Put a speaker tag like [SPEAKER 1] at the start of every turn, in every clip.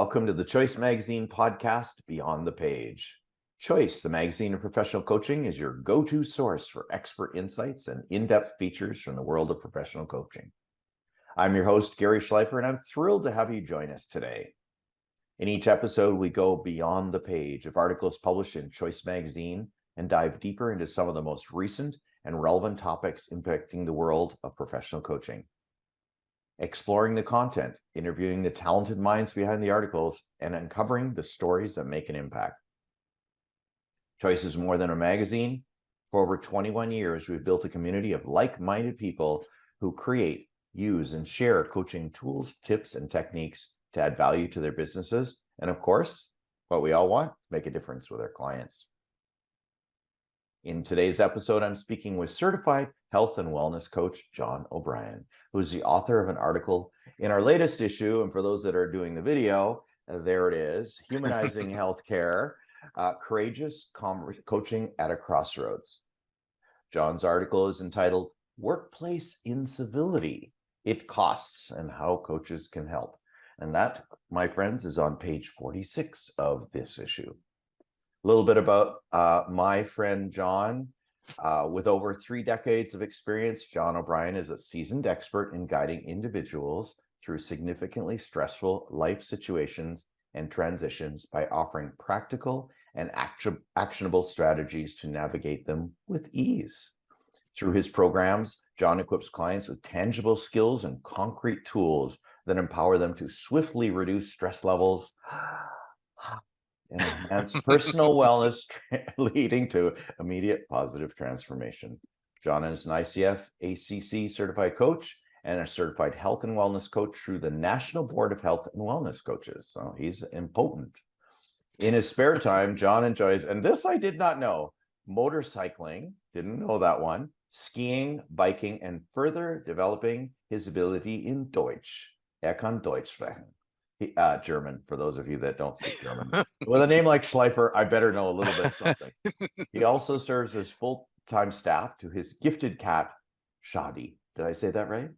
[SPEAKER 1] Welcome to the Choice Magazine podcast, Beyond the Page. Choice, the magazine of professional coaching, is your go-to source for expert insights and in-depth features from the world of professional coaching. I'm your host, Gary Schleifer, and I'm thrilled to have you join us today. In each episode, we go beyond the page of articles published in Choice Magazine and dive deeper into some of the most recent and relevant topics impacting the world of professional coaching. Exploring the content, interviewing the talented minds behind the articles, and uncovering the stories that make an impact. Choice is more than a magazine. For over 21 years, we've built a community of like-minded people who create, use, and share coaching tools, tips, and techniques to add value to their businesses. And of course, what we all want, make a difference with our clients. In today's episode, I'm speaking with certified health and wellness coach, John O'Brien, who is the author of an article in our latest issue. And for those that are doing the video, there it is, Humanizing Healthcare, Courageous Coaching at a Crossroads. John's article is entitled Workplace Incivility, It Costs and How Coaches Can Help. And that, my friends, is on page 46 of this issue. A little bit about my friend John. With over 3 decades of experience, John O'Brien is a seasoned expert in guiding individuals through significantly stressful life situations and transitions by offering practical and actionable strategies to navigate them with ease. Through his programs, John equips clients with tangible skills and concrete tools that empower them to swiftly reduce stress levels and enhance personal wellness, leading to immediate positive transformation. John is an ICF ACC certified coach and a certified health and wellness coach through the National Board of Health and Wellness Coaches. So he's impotent. In his spare time, John enjoys, and this I did not know, motorcycling, didn't know that one, skiing, biking, and further developing his ability in Deutsch. Er kann Deutsch sprechen. German, for those of you that don't speak German. With a name like Schleifer, I better know a little bit something. He also serves as full-time staff to his gifted cat, Shahdi. Did I say that right?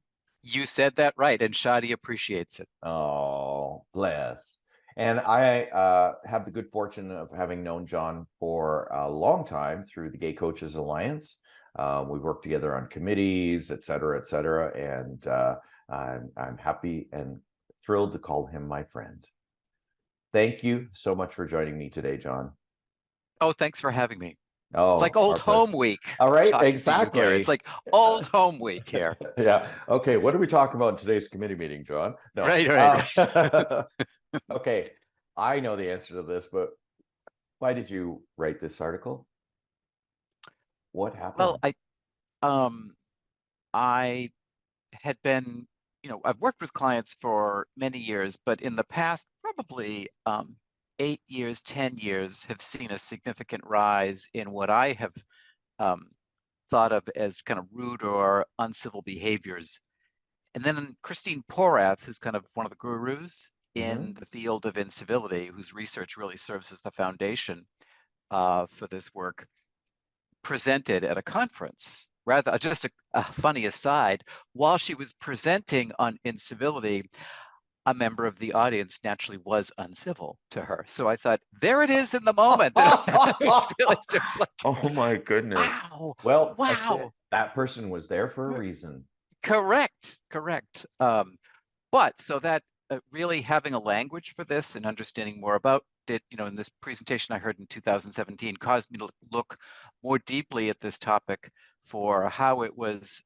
[SPEAKER 2] You said that right, and Shahdi appreciates it.
[SPEAKER 1] Oh, bless. And I have the good fortune of having known John for a long time through the Gay Coaches Alliance. We work together on committees, et cetera, and I'm happy and thrilled to call him my friend. Thank you so much for joining me today, John.
[SPEAKER 2] Oh, thanks for having me.
[SPEAKER 1] Oh,
[SPEAKER 2] it's like old home week.
[SPEAKER 1] All right, exactly.
[SPEAKER 2] It's like old home week here.
[SPEAKER 1] Yeah. Okay. What are we talking about in today's committee meeting, John? No.
[SPEAKER 2] Right.
[SPEAKER 1] Okay. I know the answer to this, but why did you write this article? What happened?
[SPEAKER 2] Well, I had been, I've worked with clients for many years, but in the past, probably 8 years, 10 years, have seen a significant rise in what I have thought of as kind of rude or uncivil behaviors. And then Christine Porath, who's kind of one of the gurus in the field of incivility, whose research really serves as the foundation for this work, presented at a conference. Rather, just a funny aside, while she was presenting on incivility, a member of the audience naturally was uncivil to her. So I thought, there it is in the moment. Really just like,
[SPEAKER 1] oh my goodness.
[SPEAKER 2] Wow.
[SPEAKER 1] Well,
[SPEAKER 2] wow.
[SPEAKER 1] That person was there for a reason.
[SPEAKER 2] Correct. But so that really having a language for this and understanding more about it, in this presentation I heard in 2017 caused me to look more deeply at this topic for how it was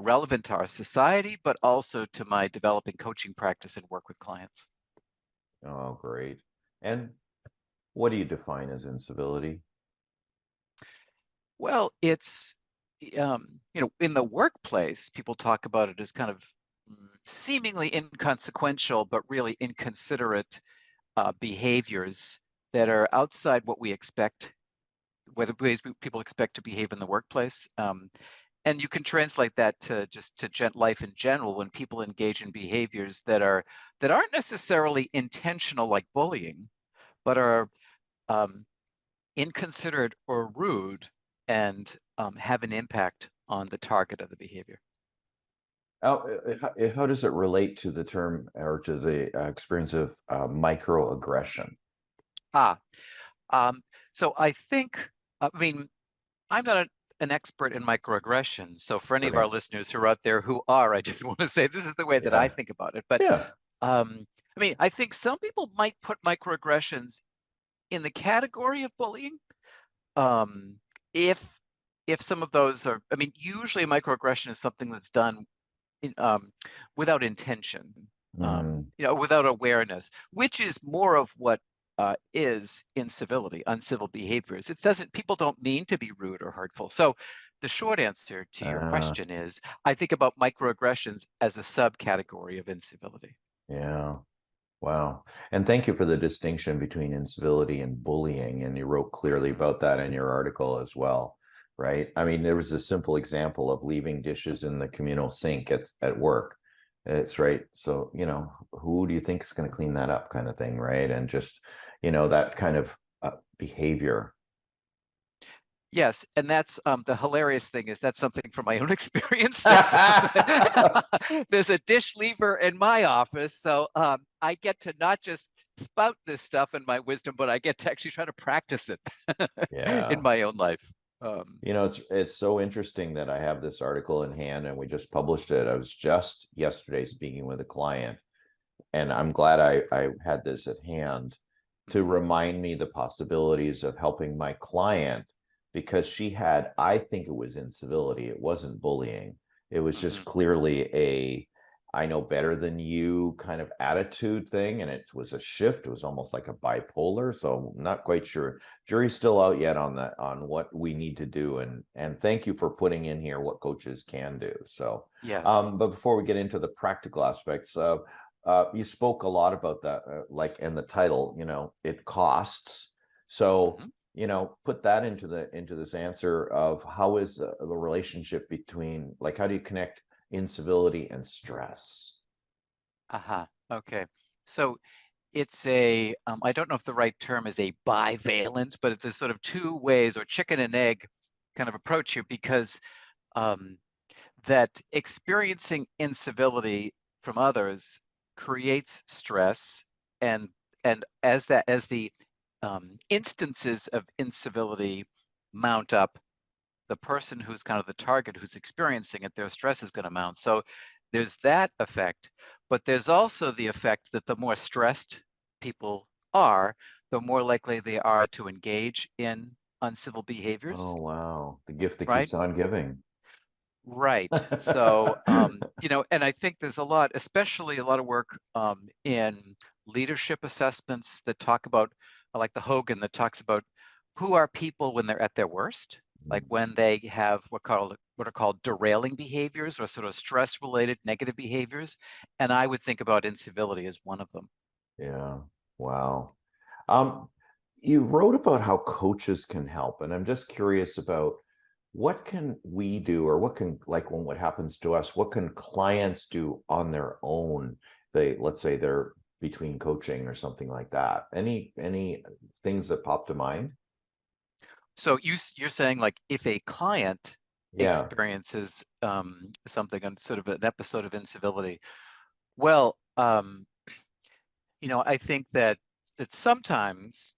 [SPEAKER 2] relevant to our society, but also to my developing coaching practice and work with clients.
[SPEAKER 1] Oh, great. And what do you define as incivility?
[SPEAKER 2] Well, it's, in the workplace, people talk about it as kind of seemingly inconsequential, but really inconsiderate behaviors that are outside what we expect, whether ways people expect to behave in the workplace. And you can translate that to just to life in general, when people engage in behaviors that aren't necessarily intentional, like bullying, but are inconsiderate or rude and have an impact on the target of the behavior.
[SPEAKER 1] How does it relate to the term or to the experience of microaggression?
[SPEAKER 2] Ah, um, so I think, I mean, I'm not an expert in microaggressions. So for any of our
[SPEAKER 1] Right.
[SPEAKER 2] listeners who are out there who are, I just want to say this is the way that I
[SPEAKER 1] Yeah.
[SPEAKER 2] think about it. But
[SPEAKER 1] Yeah.
[SPEAKER 2] I mean, I think some people might put microaggressions in the category of bullying. Um, if if some of those are, I mean, usually a microaggression is something that's done in, without intention,
[SPEAKER 1] Mm,
[SPEAKER 2] without awareness, which is more of what is incivility, uncivil behaviors. It doesn't, people don't mean to be rude or hurtful. So the short answer to your
[SPEAKER 1] uh,
[SPEAKER 2] question is, I think about microaggressions as a subcategory of incivility.
[SPEAKER 1] yeah. Wow. And thank you for the distinction between incivility and bullying. And you wrote clearly
[SPEAKER 2] Mhm.
[SPEAKER 1] about that in your article as well, right? I mean, there was a simple example of leaving dishes in the communal sink at work. It's right. So, who do you think is going to clean that up kind of thing, right? And just, that kind of behavior.
[SPEAKER 2] Yes, and that's the hilarious thing is that's something from my own experience. There's there's a dish lever in my office, so I get to not just spout this stuff in my wisdom, but I get to actually try to practice it in
[SPEAKER 1] Yeah.
[SPEAKER 2] my own life. Um,
[SPEAKER 1] It's so interesting that I have this article in hand and we just published it. I was just yesterday speaking with a client, and I'm glad I had this at hand to
[SPEAKER 2] mhm,
[SPEAKER 1] remind me the possibilities of helping my client, because she had, I think it was incivility. It wasn't bullying. It was just
[SPEAKER 2] mhm.
[SPEAKER 1] clearly a I know better than you kind of attitude thing. And it was a shift. It was almost like a bipolar. So I'm not quite sure. Jury's still out yet on that, on what we need to do. And thank you for putting in here what coaches can do. So
[SPEAKER 2] Yes.
[SPEAKER 1] but before we get into the practical aspects, you spoke a lot about that, like in the title, it costs. So,
[SPEAKER 2] Mhm.
[SPEAKER 1] put that into this answer of how is the relationship between, like, how do you connect incivility and stress?
[SPEAKER 2] Aha. Okay. So it's a, I don't know if the right term is a bivalent, but it's a sort of two ways or chicken and egg kind of approach here because um, that experiencing incivility from others creates stress, and as the instances of incivility mount up, the person who's kind of the target who's experiencing it, their stress is going to mount. So there's that effect, but there's also the effect that the more stressed people are, the more likely they are to engage in uncivil behaviors,
[SPEAKER 1] Oh, wow. The gift that
[SPEAKER 2] right?
[SPEAKER 1] keeps on giving.
[SPEAKER 2] Right. So, and I think there's a lot, especially a lot of work in leadership assessments that talk about, like the Hogan that talks about who are people when they're at their worst, like
[SPEAKER 1] Mm,
[SPEAKER 2] when they have what are called derailing behaviors or sort of stress-related negative behaviors. And I would think about incivility as one of them.
[SPEAKER 1] yeah. Wow. Um, you wrote about how coaches can help, and I'm just curious about what can we do, or what can, like, when what happens to us, what can clients do on their own? Let's say they're between coaching or something like that. Any things that pop to mind?
[SPEAKER 2] So you're saying like if a client
[SPEAKER 1] Yeah,
[SPEAKER 2] experiences something on sort of an episode of incivility, well, I think that sometimes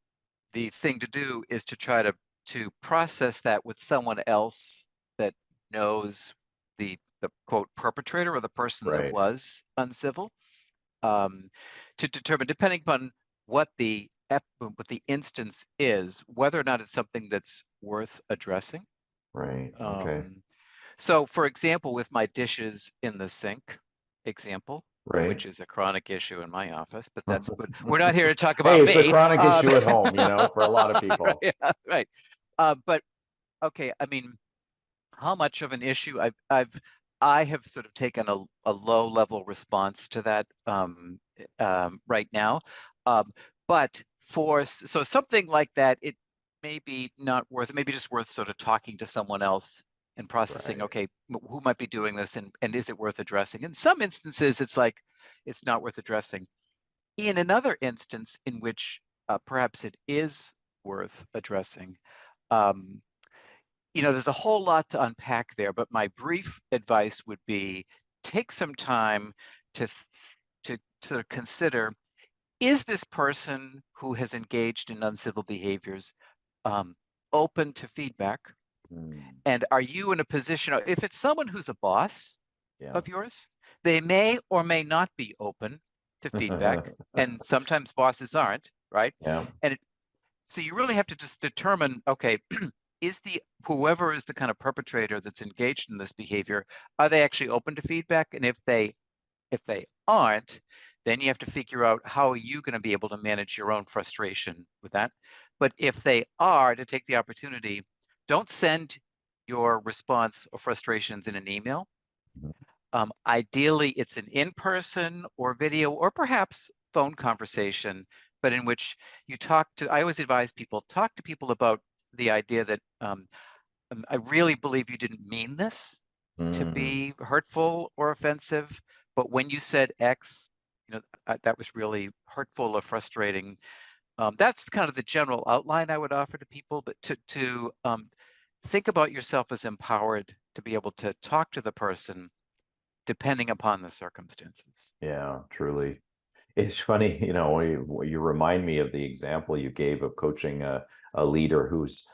[SPEAKER 2] the thing to do is to try to process that with someone else that knows the quote perpetrator or the person that
[SPEAKER 1] right,
[SPEAKER 2] was uncivil, um, to determine, depending upon what the instance is, whether or not it's something that's worth addressing.
[SPEAKER 1] right. Okay,
[SPEAKER 2] Um, so, for example, with my dishes in the sink example,
[SPEAKER 1] right.
[SPEAKER 2] which is a chronic issue in my office, but we're not here to talk
[SPEAKER 1] Hey,
[SPEAKER 2] about
[SPEAKER 1] it's a
[SPEAKER 2] me.
[SPEAKER 1] chronic issue at home, for a lot of
[SPEAKER 2] Right,
[SPEAKER 1] people.
[SPEAKER 2] yeah, right. But okay, I mean, how much of an issue I have sort of taken a low level response to that right now. Um, but so something like that, it may be not worth it, maybe just worth sort of talking to someone else and processing,
[SPEAKER 1] Right,
[SPEAKER 2] okay, who might be doing this and is it worth addressing? In some instances, it's like it's not worth addressing. In another instance in which perhaps it is worth addressing, um, there's a whole lot to unpack there, but my brief advice would be take some time to sort of consider, is this person who has engaged in uncivil behaviors um, open to feedback?
[SPEAKER 1] Mm,
[SPEAKER 2] And are you in a position, if it's someone who's a boss
[SPEAKER 1] yeah.
[SPEAKER 2] of yours, they may or may not be open to feedback. And sometimes bosses aren't, right?
[SPEAKER 1] Yeah.
[SPEAKER 2] And so you really have to just determine, okay, is the whoever is the kind of perpetrator that's engaged in this behavior, are they actually open to feedback? And if they aren't, then you have to figure out how are you going to be able to manage your own frustration with that. But if they are, to take the opportunity, don't send your response or frustrations in an email.
[SPEAKER 1] Mhm.
[SPEAKER 2] Ideally, it's an in-person or video or perhaps phone conversation, but in which you talk to, I always advise people, talk to people about the idea that I really believe you didn't mean this to
[SPEAKER 1] Mm,
[SPEAKER 2] be hurtful or offensive, but when you said X, that was really hurtful or frustrating. That's kind of the general outline I would offer to people, but to think about yourself as empowered to be able to talk to the person depending upon the circumstances.
[SPEAKER 1] yeah, truly. It's funny, you remind me of the example you gave of coaching a leader whose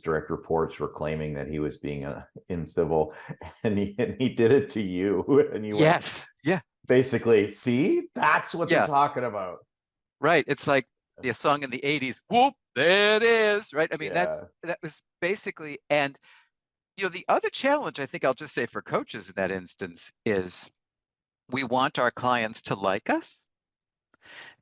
[SPEAKER 1] direct reports were claiming that he was being incivil, and he did it to you, and you went
[SPEAKER 2] Yes. Yeah.
[SPEAKER 1] basically, see, that's what they're
[SPEAKER 2] Yeah.
[SPEAKER 1] talking about.
[SPEAKER 2] Right. It's like the song in the 80s, whoop, there it is. Right. I mean,
[SPEAKER 1] Yeah.
[SPEAKER 2] that was basically, and the other challenge I think I'll just say for coaches in that instance is we want our clients to like us,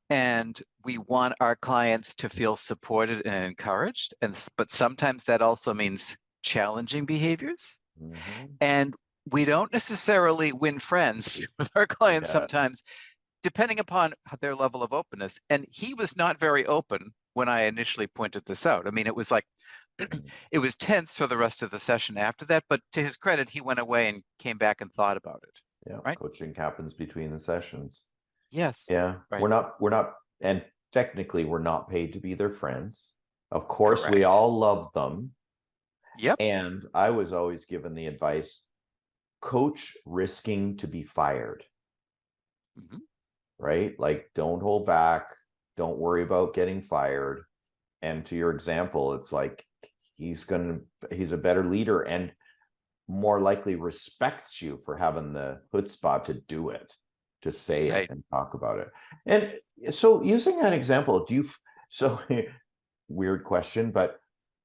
[SPEAKER 2] and we want our clients to feel supported and encouraged. But sometimes that also means challenging behaviors.
[SPEAKER 1] Hmm.
[SPEAKER 2] And we don't necessarily win friends with our clients
[SPEAKER 1] Yeah.
[SPEAKER 2] sometimes, depending upon their level of openness. And he was not very open when I initially pointed this out. I mean, it was like,
[SPEAKER 1] Mm,
[SPEAKER 2] it was tense for the rest of the session after that. But to his credit, he went away and came back and thought about it.
[SPEAKER 1] yeah.
[SPEAKER 2] Right?
[SPEAKER 1] Coaching happens between the sessions.
[SPEAKER 2] Yes.
[SPEAKER 1] Yeah.
[SPEAKER 2] Right.
[SPEAKER 1] We're not, and technically we're not paid to be their friends. Of course, we
[SPEAKER 2] Correct.
[SPEAKER 1] all love them.
[SPEAKER 2] Yep.
[SPEAKER 1] And I was always given the advice, coach risking to be fired,
[SPEAKER 2] Hmm.
[SPEAKER 1] right? Like, don't hold back. Don't worry about getting fired. And to your example, it's like he's a better leader and more likely respects you for having the chutzpah to do it, to say it
[SPEAKER 2] Right.
[SPEAKER 1] and talk about it. And so, using that example, so weird question, but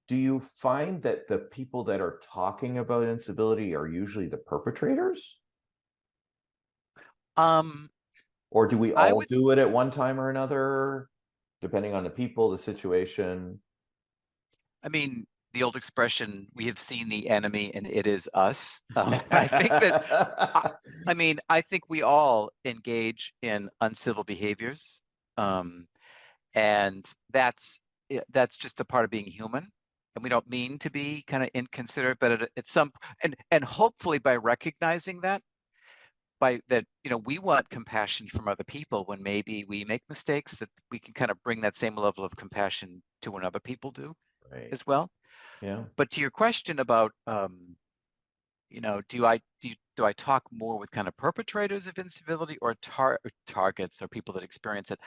[SPEAKER 1] do you find that the people that are talking about incivility are usually the perpetrators?
[SPEAKER 2] Um,
[SPEAKER 1] Or do we
[SPEAKER 2] I
[SPEAKER 1] all
[SPEAKER 2] would
[SPEAKER 1] do it at one time or another, depending on the people, the situation?
[SPEAKER 2] I mean, the old expression, we have seen the enemy and it is us. I think that, I, I mean, I think we all engage in uncivil behaviors. Um, and that's just a part of being human. And we don't mean to be kind of inconsiderate, but at some, and hopefully by recognizing that, by that, we want compassion from other people when maybe we make mistakes, that we can kind of bring that same level of compassion to when other people do
[SPEAKER 1] Right.
[SPEAKER 2] as well.
[SPEAKER 1] Yeah.
[SPEAKER 2] But to your question about, do I talk more with kind of perpetrators of incivility or targets or people that experience it?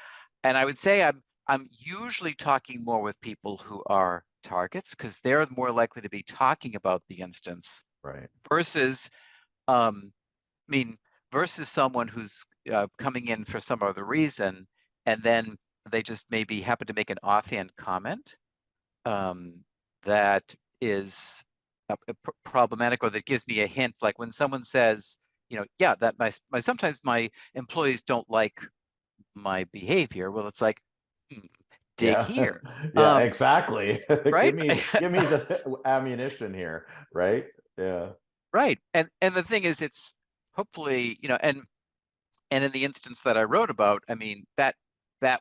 [SPEAKER 2] And I would say I'm usually talking more with people who are targets because they're more likely to be talking about the instance
[SPEAKER 1] Right.
[SPEAKER 2] versus, I mean, versus someone who's coming in for some other reason, and then they just maybe happen to make an offhand comment um, that is problematic, or that gives me a hint. Like when someone says, yeah, that my sometimes my employees don't like my behavior. Well, it's like, hmm, dig
[SPEAKER 1] Yeah.
[SPEAKER 2] here,
[SPEAKER 1] Yeah, exactly.
[SPEAKER 2] right?
[SPEAKER 1] Give me the ammunition here, right? Yeah.
[SPEAKER 2] Right. And the thing is, it's hopefully, and in the instance that I wrote about, I mean, that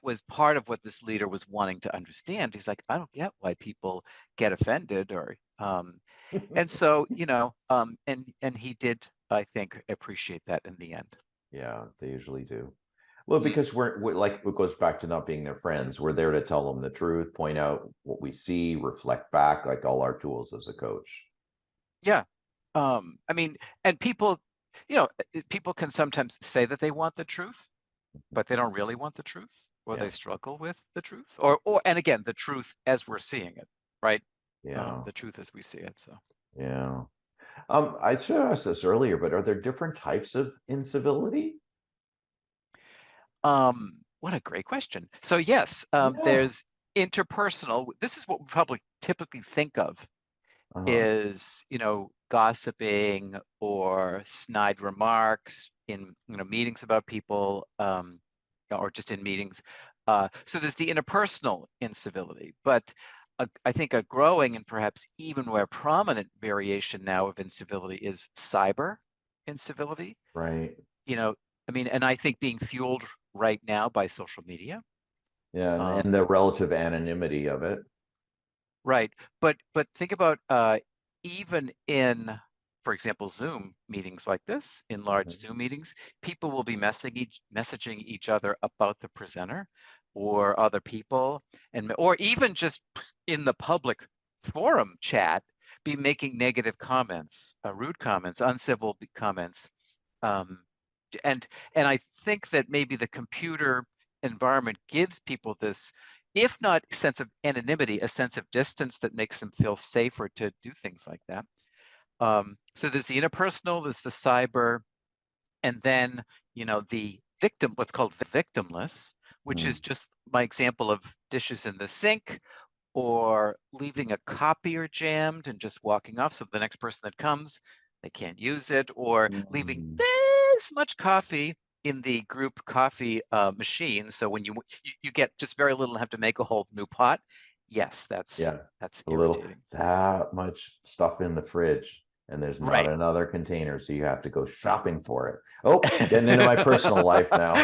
[SPEAKER 2] was part of what this leader was wanting to understand. He's like, I don't get why people get offended, or and so, and he did, I think, appreciate that in the end.
[SPEAKER 1] Yeah, they usually do. Well,
[SPEAKER 2] Mm,
[SPEAKER 1] because we're like, it goes back to not being their friends. We're there to tell them the truth, point out what we see, reflect back, like all our tools as a coach.
[SPEAKER 2] yeah. I mean, and people. People can sometimes say that they want the truth, but they don't really want the truth, or
[SPEAKER 1] Yeah.
[SPEAKER 2] they struggle with the truth, and again, the truth as we're seeing it, right?
[SPEAKER 1] Yeah.
[SPEAKER 2] The truth as we see it. So,
[SPEAKER 1] Yeah. I should have asked this earlier, but are there different types of incivility?
[SPEAKER 2] what a great question. So yes,
[SPEAKER 1] Yeah.
[SPEAKER 2] there's interpersonal. This is what we probably typically think of
[SPEAKER 1] Uh-huh.
[SPEAKER 2] is, gossiping or snide remarks in, meetings about people, or just in meetings. So there's the interpersonal incivility, but I think a growing and perhaps even more prominent variation now of incivility is cyber incivility.
[SPEAKER 1] Right.
[SPEAKER 2] You know, I mean, and I think being fueled right now by social media.
[SPEAKER 1] Yeah, and
[SPEAKER 2] Um,
[SPEAKER 1] the relative anonymity of it.
[SPEAKER 2] Right. But think about even in, for example, Zoom meetings like this, in large
[SPEAKER 1] Mhm.
[SPEAKER 2] Zoom meetings, people will be messaging each other about the presenter or other people, or even just in the public forum chat, be making negative comments, rude comments, uncivil comments. Um, and and I think that maybe the computer environment gives people this, if not sense of anonymity, a sense of distance that makes them feel safer to do things like that. So there's the interpersonal, there's the cyber, and then the victim, what's called victimless, which
[SPEAKER 1] Hmm.
[SPEAKER 2] is just my example of dishes in the sink or leaving a copier jammed and just walking off so the next person that comes, they can't use it, or leaving
[SPEAKER 1] Mm.
[SPEAKER 2] this much coffee in the group coffee machine. So when you get just very little and have to make a whole new pot. Yes, that's
[SPEAKER 1] Yeah,
[SPEAKER 2] that's
[SPEAKER 1] a little
[SPEAKER 2] irritating.
[SPEAKER 1] that much stuff in the fridge, and there's not
[SPEAKER 2] Right.
[SPEAKER 1] another container, so you have to go shopping for it. Oh, I'm getting into my personal life now.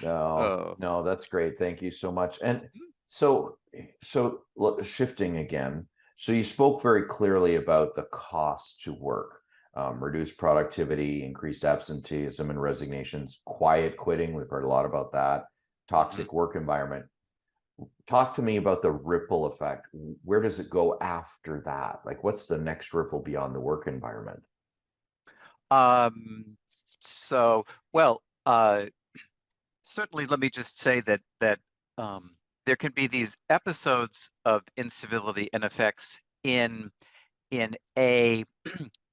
[SPEAKER 1] No,
[SPEAKER 2] Oh.
[SPEAKER 1] no, that's great. Thank you so much. And
[SPEAKER 2] Mhm.
[SPEAKER 1] shifting again. So you spoke very clearly about the cost to work, reduced productivity, increased absenteeism and resignations, quiet quitting. We've heard a lot about that.
[SPEAKER 2] Mhm.
[SPEAKER 1] Toxic work environment. Talk to me about the ripple effect. Where does it go after that? Like, what's the next ripple beyond the work environment?
[SPEAKER 2] Um, so, well, certainly, let me just say that there can be these episodes of incivility and effects in a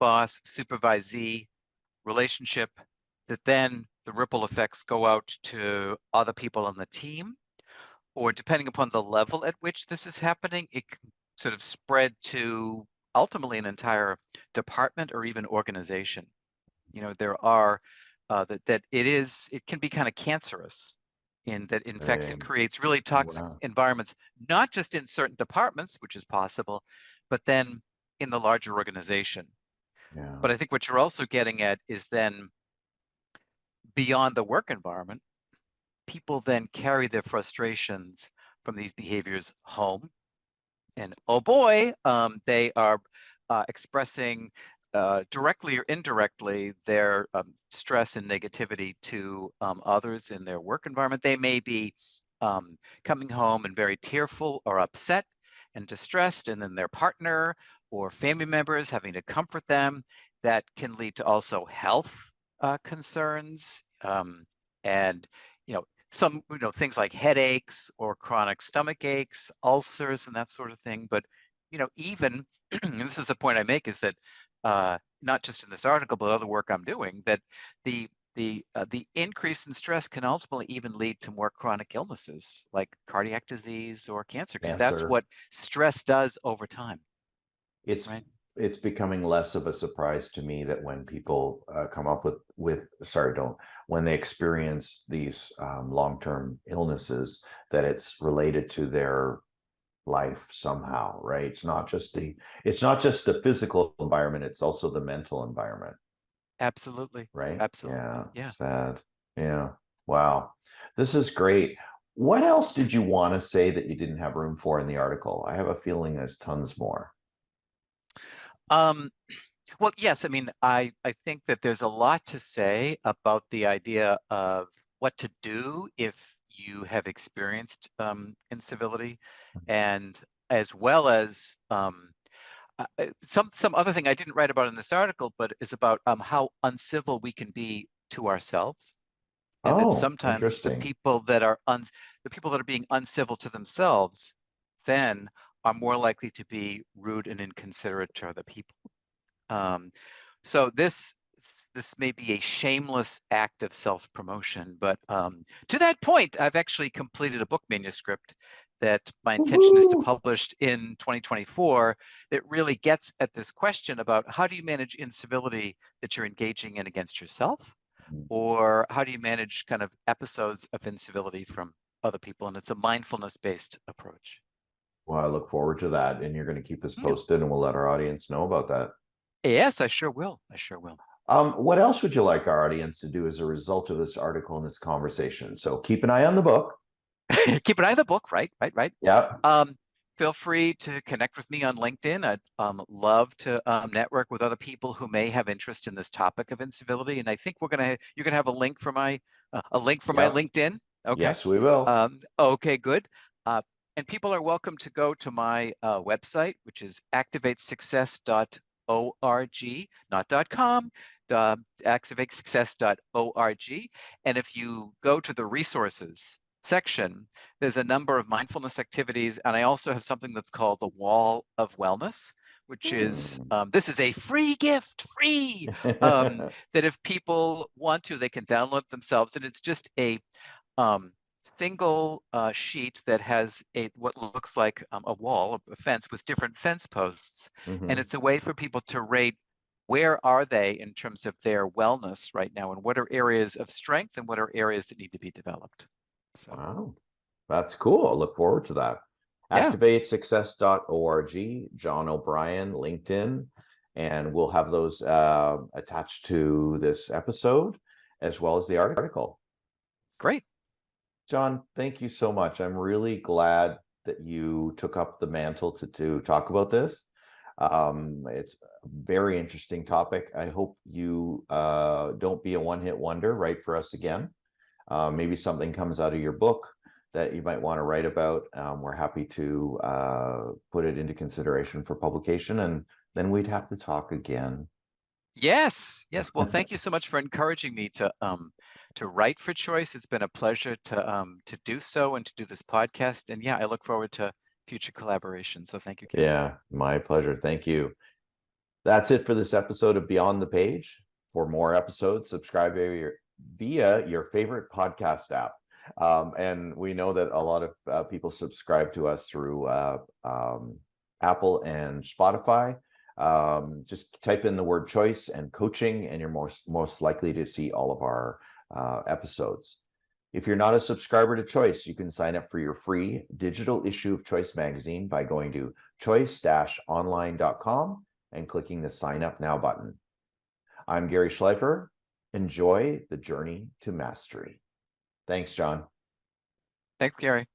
[SPEAKER 2] boss supervisee relationship, that then the ripple effects go out to other people on the team, or depending upon the level at which this is happening, it can sort of spread to ultimately an entire department or even organization. There are that it can be kind of cancerous in that it infects and
[SPEAKER 1] Right.
[SPEAKER 2] creates really toxic
[SPEAKER 1] Wow.
[SPEAKER 2] environments, not just in certain departments, which is possible, but then in the larger organization.
[SPEAKER 1] Yeah.
[SPEAKER 2] But I think what you're also getting at is then beyond the work environment, people then carry their frustrations from these behaviors home. And oh boy, they are expressing directly or indirectly their stress and negativity to others in their work environment. They may be coming home and very tearful or upset and distressed, and then their partner or family members having to comfort them. That can lead to also health concerns, and some things like headaches or chronic stomach aches, ulcers, and that sort of thing. But even and this is a point I make, is that not just in this article but other work I'm doing, that the the increase in stress can ultimately even lead to more chronic illnesses like cardiac disease or cancer, because that's
[SPEAKER 1] Answer.
[SPEAKER 2] what stress does over time,
[SPEAKER 1] it's
[SPEAKER 2] right?
[SPEAKER 1] it's becoming less of a surprise to me that when people come up with sorry don't when they experience these long-term illnesses, that it's related to their life somehow, right? It's not just the physical environment, it's also the mental environment,
[SPEAKER 2] Absolutely.
[SPEAKER 1] right?
[SPEAKER 2] Absolutely.
[SPEAKER 1] Yeah,
[SPEAKER 2] Yeah.
[SPEAKER 1] sad. Yeah. Wow, this is great. What else did you want to say that you didn't have room for in the article? I have a feeling there's tons more.
[SPEAKER 2] Um, Well, yes, I mean, I think that there's a lot to say about the idea of what to do if you have experienced incivility, and as well as some other thing I didn't write about in this article, but is about how uncivil we can be to ourselves, and that
[SPEAKER 1] Oh,
[SPEAKER 2] sometimes
[SPEAKER 1] interesting.
[SPEAKER 2] the people that are being uncivil to themselves then are more likely to be rude and inconsiderate to other people. So this may be a shameless act of self-promotion, but to that point, I've actually completed a book manuscript that my intention is to
[SPEAKER 1] Woohoo!
[SPEAKER 2] publish in 2024 that really gets at this question about how do you manage incivility that you're engaging in against yourself, or how do you manage kind of episodes of incivility from other people? And it's a mindfulness-based approach.
[SPEAKER 1] Well, I look forward to that, and you're going to keep us
[SPEAKER 2] Yeah.
[SPEAKER 1] posted, and we'll let our audience know about that.
[SPEAKER 2] Yes, I sure will. I sure will.
[SPEAKER 1] What else would you like our audience to do as a result of this article and this conversation? So keep an eye on the book.
[SPEAKER 2] Keep an eye on the book, right?
[SPEAKER 1] Yeah.
[SPEAKER 2] Feel free to connect with me on LinkedIn. I'd love to network with other people who may have interest in this topic of incivility. And I think you're gonna have a link for my
[SPEAKER 1] Yep.
[SPEAKER 2] LinkedIn. Okay.
[SPEAKER 1] Yes, we will.
[SPEAKER 2] Okay, good. And people are welcome to go to my website, which is activatesuccess.org, not .com, activatesuccess.org. And if you go to the resources section, there's a number of mindfulness activities, and I also have something that's called the Wall of Wellness, which is this is a free gift, that if people want to, they can download themselves, and it's just a single sheet that has what looks like a wall, a fence with different fence posts, and it's a way for people to rate where are they in terms of their wellness right now, and what are areas of strength and what are areas that need to be developed. So,
[SPEAKER 1] Wow, that's cool. I look forward to that.
[SPEAKER 2] yeah,
[SPEAKER 1] Activatesuccess.org, John O'Brien, LinkedIn, and we'll have those attached to this episode as well as the article.
[SPEAKER 2] great.
[SPEAKER 1] John, thank you so much. I'm really glad that you took up the mantle to talk about this. It's a very interesting topic. I hope you don't be a one-hit wonder. Write for us again. Maybe something comes out of your book that you might want to write about. We're happy to put it into consideration for publication, and then we'd have to talk again.
[SPEAKER 2] Yes. Well, thank you so much for encouraging me to write for Choice. It's been a pleasure to do so and to do this podcast. And yeah, I look forward to future collaboration. So thank you, Gary.
[SPEAKER 1] Yeah, my pleasure. Thank you. That's it for this episode of Beyond the Page. For more episodes, subscribe via your favorite podcast app. And we know that a lot of people subscribe to us through Apple and Spotify. Just type in the word choice and coaching, and you're most likely to see all of our episodes. If you're not a subscriber to Choice, you can sign up for your free digital issue of Choice magazine by going to choice-online.com and clicking the Sign Up Now button. I'm Gary Schleifer. Enjoy the journey to mastery. Thanks, John.
[SPEAKER 2] Thanks, Gary.